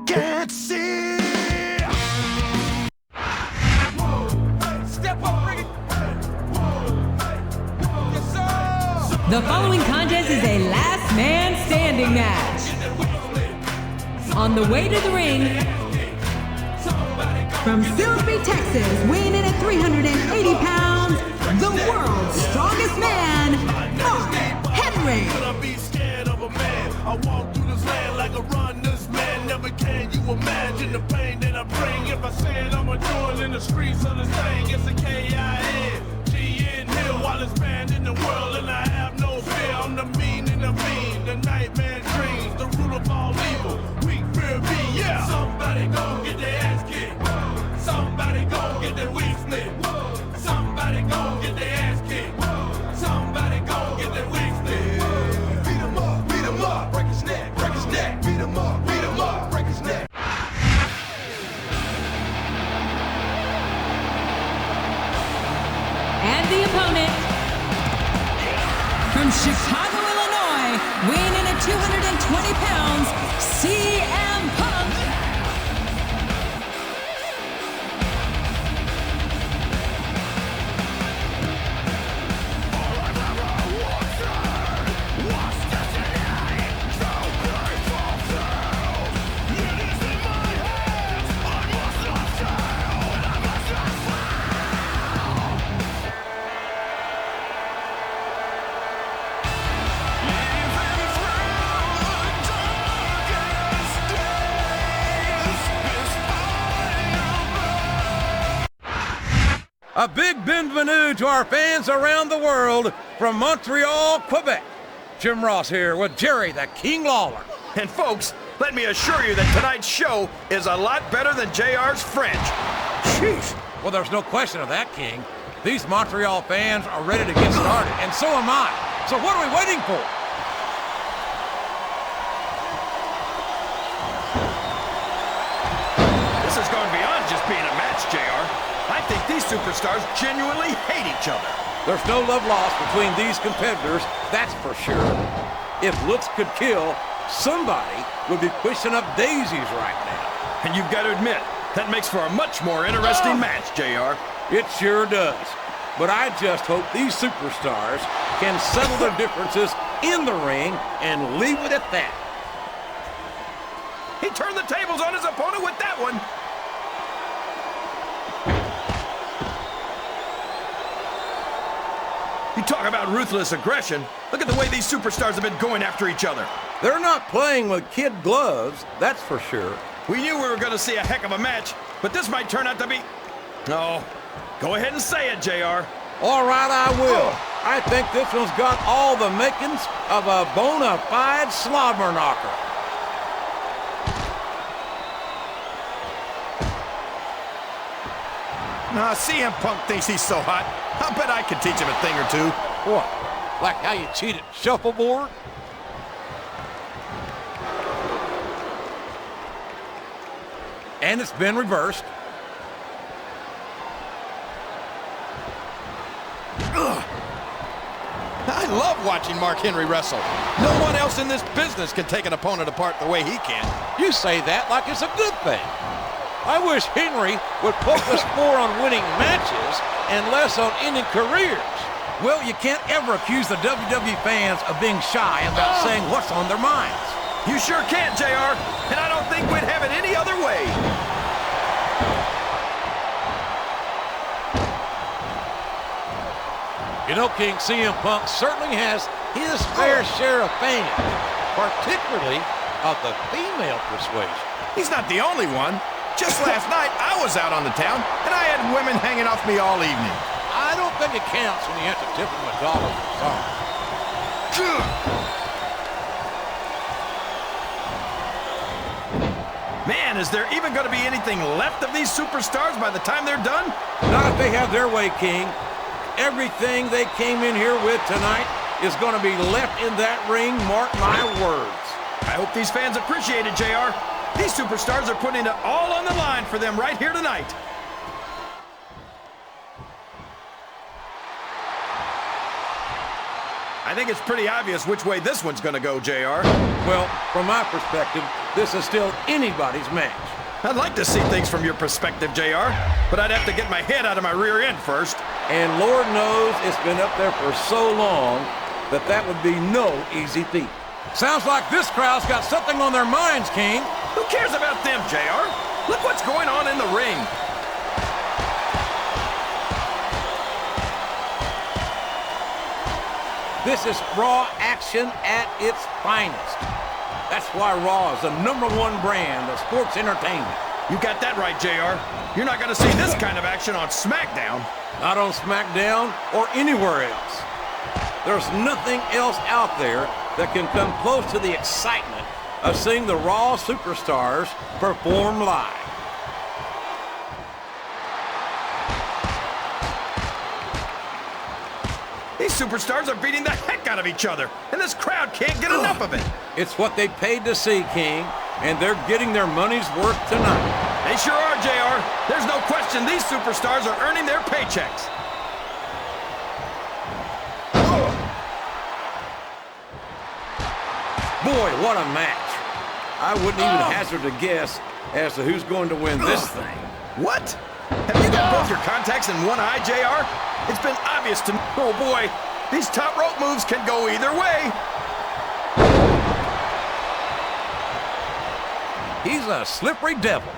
can't see. Step up, bring it. Yes, sir. The following contest is a last man standing match. On the way to the ring, from Silsbee, Texas, weighing in at 380 pounds, the world's strongest man, Mark Henry. I walk through this land like a runner's man. Never can you imagine the pain that I bring. If I said I'm a joy in the streets of this thing, it's a K-I-N-G-N Hill while it's banned in the world, and I have no fear. I'm the mean and the mean, the nightmare dreams, the root of all evil. Weak fear me, yeah. Somebody gon' get their ass kicked. Somebody gon' get their wig split. Somebody gon' get their ass kicked. Somebody gon' get their wig split. Beat 'em up, break his neck, beat 'em up, break his neck. And the opponent, from Chicago, Illinois, weighing in at 220 pounds, CM Punk. A big bienvenue to our fans around the world from Montreal, Quebec. Jim Ross here with Jerry the King Lawler. And folks, let me assure you that tonight's show is a lot better than JR's French. Sheesh. Well, there's no question of that, King. These Montreal fans are ready to get started, and so am I. So what are we waiting for? This is going beyond just being a match, JR. I think these superstars genuinely hate each other. There's no love lost between these competitors, that's for sure. If looks could kill, somebody would be pushing up daisies right now. And you've got to admit, that makes for a much more interesting match, JR. It sure does. But I just hope these superstars can settle their differences in the ring and leave it at that. He turned the tables on his opponent with that one. You talk about ruthless aggression. Look at the way these superstars have been going after each other. They're not playing with kid gloves, that's for sure. We knew we were going to see a heck of a match, but this might turn out to be... No. Go ahead and say it, JR. All right, I will. I think this one's got all the makings of a bona fide slobber knocker. Nah, CM Punk thinks he's so hot. I bet I could teach him a thing or two. What? Like how you cheat at shuffleboard? And it's been reversed. Ugh. I love watching Mark Henry wrestle. No one else in this business can take an opponent apart the way he can. You say that like it's a good thing. I wish Henry would focus more on winning matches and less on ending careers. Well, you can't ever accuse the WWE fans of being shy about saying what's on their minds. You sure can't, JR, and I don't think we'd have it any other way. You know, King, CM Punk certainly has his fair share of fans, particularly of the female persuasion. He's not the only one. Just last night, I was out on the town, and I had women hanging off me all evening. I don't think it counts when you have to tip them $1 for song. Man, is there even going to be anything left of these superstars by the time they're done? Not if they have their way, King. Everything they came in here with tonight is going to be left in that ring, mark my words. I hope these fans appreciate it, JR. These superstars are putting it all on the line for them right here tonight. I think it's pretty obvious which way this one's going to go, JR. Well, from my perspective, this is still anybody's match. I'd like to see things from your perspective, JR, but I'd have to get my head out of my rear end first. And Lord knows it's been up there for so long that that would be no easy feat. Sounds like this crowd's got something on their minds, King. Who cares about them, JR? Look what's going on in the ring. This is Raw action at its finest. That's why Raw is the #1 brand of sports entertainment. You got that right, JR. You're not going to see this kind of action on SmackDown. Not on SmackDown or anywhere else. There's nothing else out there that can come close to the excitement of seeing the Raw superstars perform live. These superstars are beating the heck out of each other, and this crowd can't get enough of it. It's what they paid to see, King, and they're getting their money's worth tonight. They sure are, JR. There's no question these superstars are earning their paychecks. Boy, what a match. I wouldn't even hazard a guess as to who's going to win this thing. What? Have you got both your contacts in one eye, JR? It's been obvious to me. Oh, boy. These top rope moves can go either way. He's a slippery devil.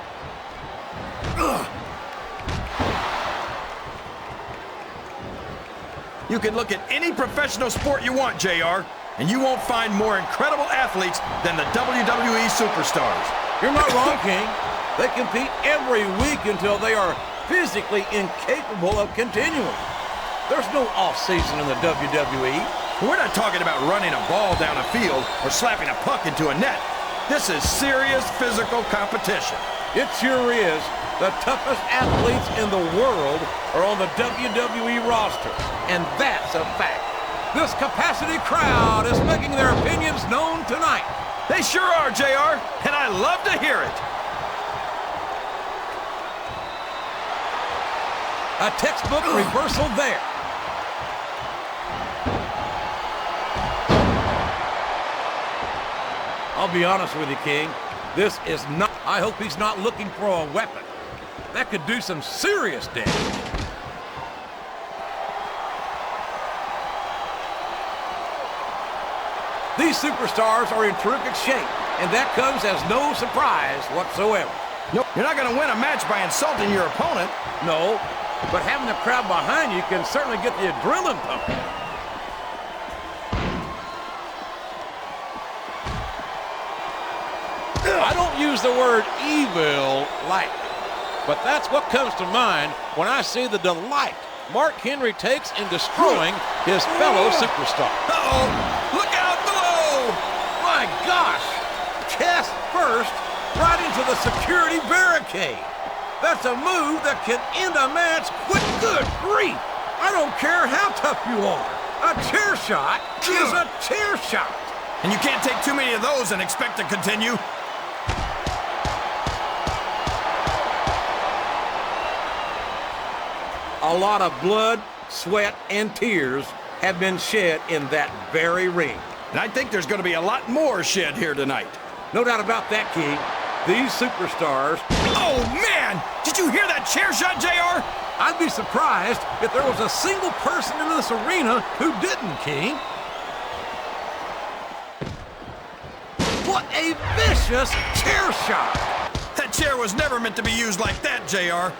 You can look at any professional sport you want, JR, and you won't find more incredible athletes than the WWE superstars. You're not wrong, King. They compete every week until they are physically incapable of continuing. There's no off-season in the WWE. We're not talking about running a ball down a field or slapping a puck into a net. This is serious physical competition. It sure is. The toughest athletes in the world are on the WWE roster, and that's a fact. This capacity crowd is making their opinions known tonight. They sure are, JR, and I love to hear it. A textbook reversal there. I'll be honest with you, King. This is not... I hope he's not looking for a weapon. That could do some serious damage. These superstars are in terrific shape, and that comes as no surprise whatsoever. Nope, you're not going to win a match by insulting your opponent. No, but having the crowd behind you can certainly get the adrenaline pumping. I don't use the word evil lightly, but that's what comes to mind when I see the delight Mark Henry takes in destroying his fellow superstar. Uh-oh, look out below! My gosh, chest first right into the security barricade. That's a move that can end a match quick. Good grief. I don't care how tough you are. A chair shot is a chair shot. And you can't take too many of those and expect to continue. A lot of blood, sweat, and tears have been shed in that very ring. And I think there's going to be a lot more shed here tonight. No doubt about that, King. These superstars... Oh, man! Did you hear that chair shot, JR? I'd be surprised if there was a single person in this arena who didn't, King. What a vicious chair shot! That chair was never meant to be used like that, JR.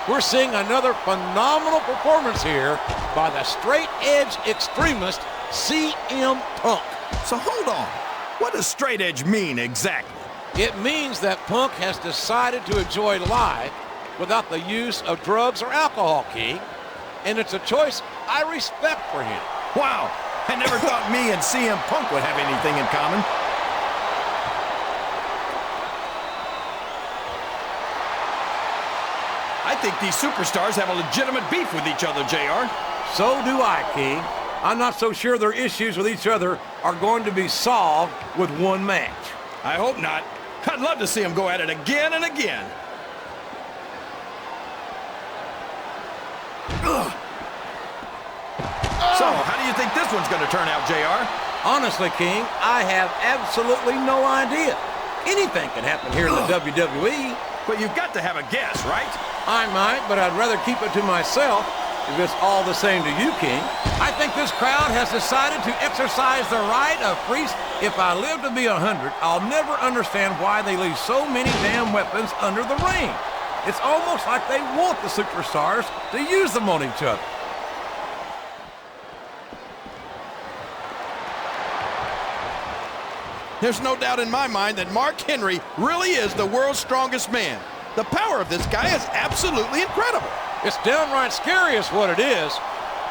We're seeing another phenomenal performance here by the straight-edge extremist CM Punk. So hold on. What does straight edge mean exactly? It means that Punk has decided to enjoy life without the use of drugs or alcohol, King. And it's a choice I respect for him. Wow, I never thought me and CM Punk would have anything in common. I think these superstars have a legitimate beef with each other, JR. So do I, King. I'm not so sure their issues with each other are going to be solved with one match. I hope not. I'd love to see them go at it again and again. do you think this one's going to turn out, JR? Honestly, King, I have absolutely no idea. Anything can happen here in the WWE. But you've got to have a guess, right? I might, but I'd rather keep it to myself if it's all the same to you, King. I think this crowd has decided to exercise the right of free... If I live to be 100, I'll never understand why they leave so many damn weapons under the ring. It's almost like they want the superstars to use them on each other. There's no doubt in my mind that Mark Henry really is the world's strongest man. The power of this guy is absolutely incredible. It's downright scary is what it is.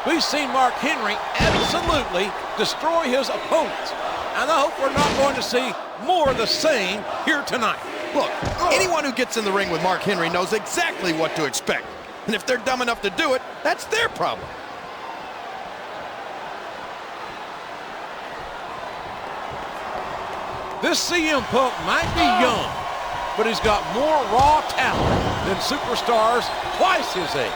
We've seen Mark Henry absolutely destroy his opponents. And I hope we're not going to see more of the same here tonight. Look, anyone who gets in the ring with Mark Henry knows exactly what to expect. And if they're dumb enough to do it, that's their problem. This CM Punk might be young, but he's got more raw talent than superstars twice his age.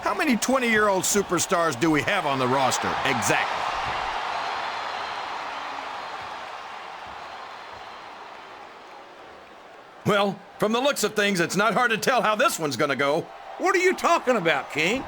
How many 20-year-old superstars do we have on the roster? Exactly. Well, from the looks of things, it's not hard to tell how this one's going to go. What are you talking about, King?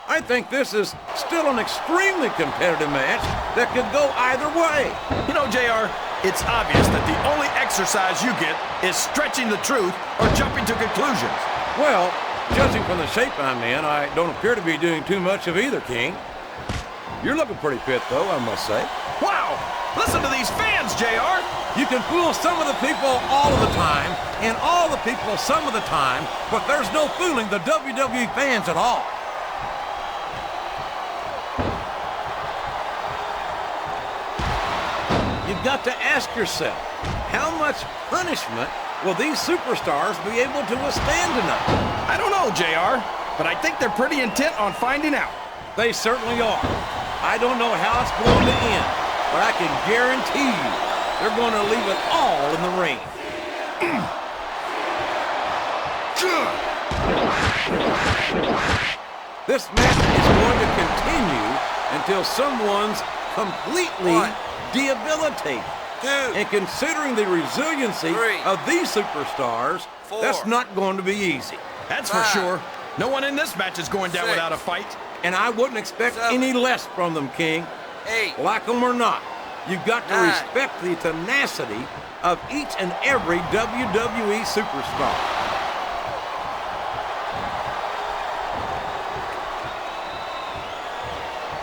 I think this is still an extremely competitive match that could go either way. You know, JR, it's obvious that the only exercise you get is stretching the truth or jumping to conclusions. Well, judging from the shape I'm in, I don't appear to be doing too much of either, King. You're looking pretty fit, though, I must say. Wow! Listen to these fans, JR! You can fool some of the people all of the time, and all the people some of the time, but there's no fooling the WWE fans at all. You've got to ask yourself, how much punishment will these superstars be able to withstand tonight? I don't know, JR, but I think they're pretty intent on finding out. They certainly are. I don't know how it's going to end, but I can guarantee you they're going to leave it all in the ring. This match is going to continue until someone's completely debilitated. And considering the resiliency of these superstars, that's not going to be easy. That's for sure. No one in this match is going down without a fight. And I wouldn't expect any less from them, King. Like them or not, you've got to respect the tenacity of each and every WWE superstar.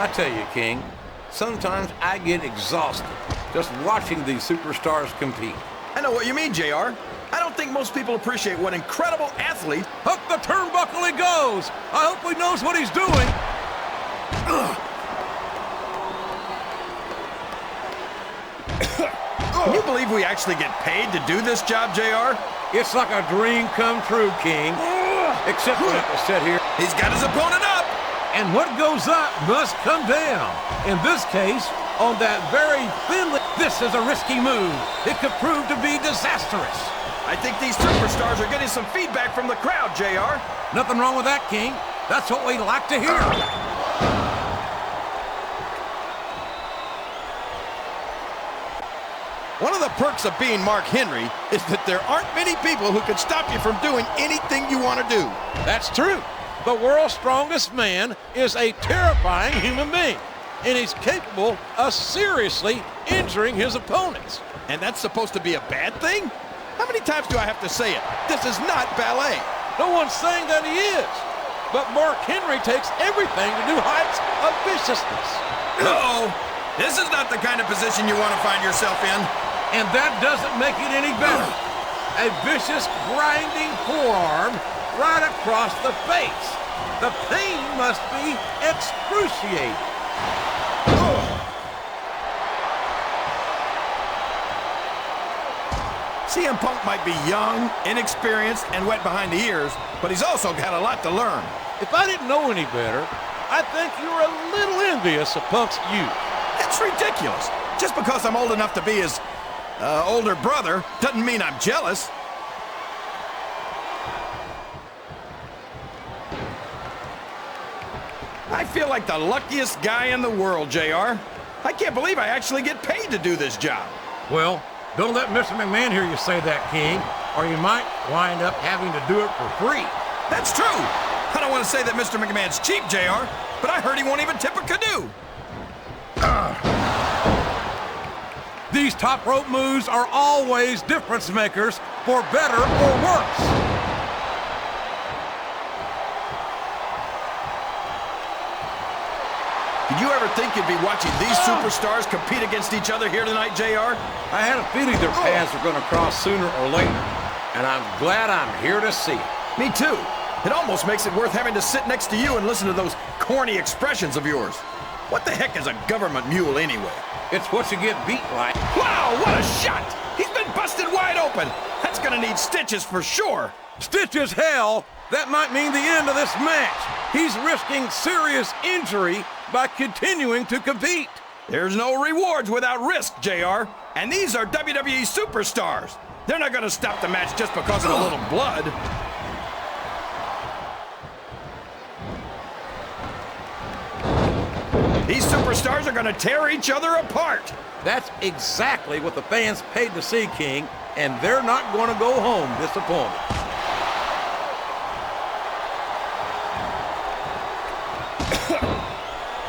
I tell you, King, sometimes I get exhausted just watching these superstars compete. I know what you mean, JR. I don't think most people appreciate what incredible athletes... Up the turnbuckle he goes! I hope he knows what he's doing! Can you believe we actually get paid to do this job, JR? It's like a dream come true, King. Except we have to sit here. He's got his opponent up! And what goes up must come down. In this case, on that very thinly... This is a risky move. It could prove to be disastrous. I think these superstars are getting some feedback from the crowd, JR. Nothing wrong with that, King. That's what we like to hear. One of the perks of being Mark Henry is that there aren't many people who can stop you from doing anything you want to do. That's true. The world's strongest man is a terrifying human being, and he's capable of seriously injuring his opponents. And that's supposed to be a bad thing? How many times do I have to say it? This is not ballet. No one's saying that he is. But Mark Henry takes everything to new heights of viciousness. Uh-oh. This is not the kind of position you want to find yourself in. And that doesn't make it any better. A vicious, grinding forearm right across the face. The pain must be excruciating. CM Punk might be young, inexperienced, and wet behind the ears, but he's also got a lot to learn. If I didn't know any better, I think you're a little envious of Punk's youth. That's ridiculous. Just because I'm old enough to be his older brother doesn't mean I'm jealous. I feel like the luckiest guy in the world, JR. I can't believe I actually get paid to do this job. Well, don't let Mr. McMahon hear you say that, King, or you might wind up having to do it for free. That's true. I don't want to say that Mr. McMahon's cheap, JR, but I heard he won't even tip a canoe. These top rope moves are always difference makers, for better or worse. Did you ever think you'd be watching these superstars compete against each other here tonight, JR? I had a feeling their paths were going to cross sooner or later, and I'm glad I'm here to see it. Me too. It almost makes it worth having to sit next to you and listen to those corny expressions of yours. What the heck is a government mule anyway? It's what you get beat like. Wow, what a shot! He's been busted wide open. That's gonna need stitches for sure. Stitches, hell, that might mean the end of this match. He's risking serious injury by continuing to compete. There's no rewards without risk, JR. And these are WWE superstars. They're not gonna stop the match just because of a little blood. These superstars are gonna tear each other apart. That's exactly what the fans paid to see, King, and they're not going to go home disappointed.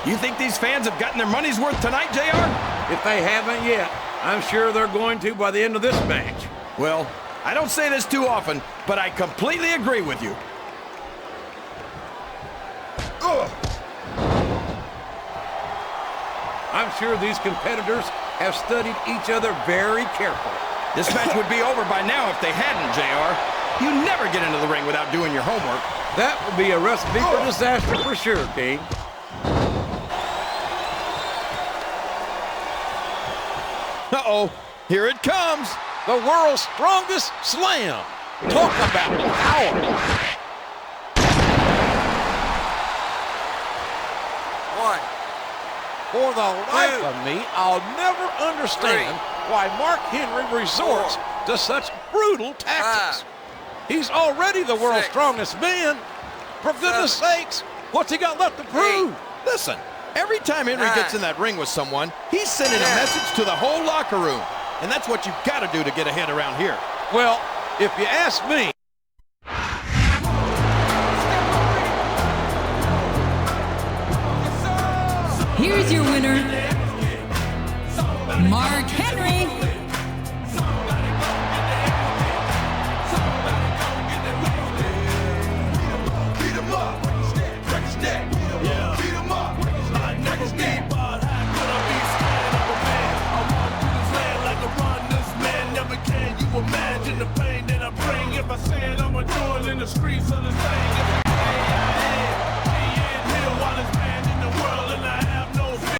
You think these fans have gotten their money's worth tonight, JR? If they haven't yet, I'm sure they're going to by the end of this match. Well, I don't say this too often, but I completely agree with you. Ugh. I'm sure these competitors have studied each other very carefully. This match would be over by now if they hadn't, JR. You never get into the ring without doing your homework. That would be a recipe for disaster for sure, King. Uh-oh, here it comes. The world's strongest slam. Talk about power. One. For the life of me, I'll never understand why Mark Henry resorts to such brutal tactics. He's already the world's strongest man. For goodness sakes, what's he got left to prove? Listen, every time Henry gets in that ring with someone, he's sending a message to the whole locker room. And that's what you've got to do to get ahead around here. Well, if you ask me, Here's your winner, Mark Henry. Beat 'em up, break his neck, beat 'em up, knock his neck. How could I be scared of a man? I walk through this land like a runner's man. Never can you imagine the pain that I bring if I say it, I'ma do it in the streets of this thing.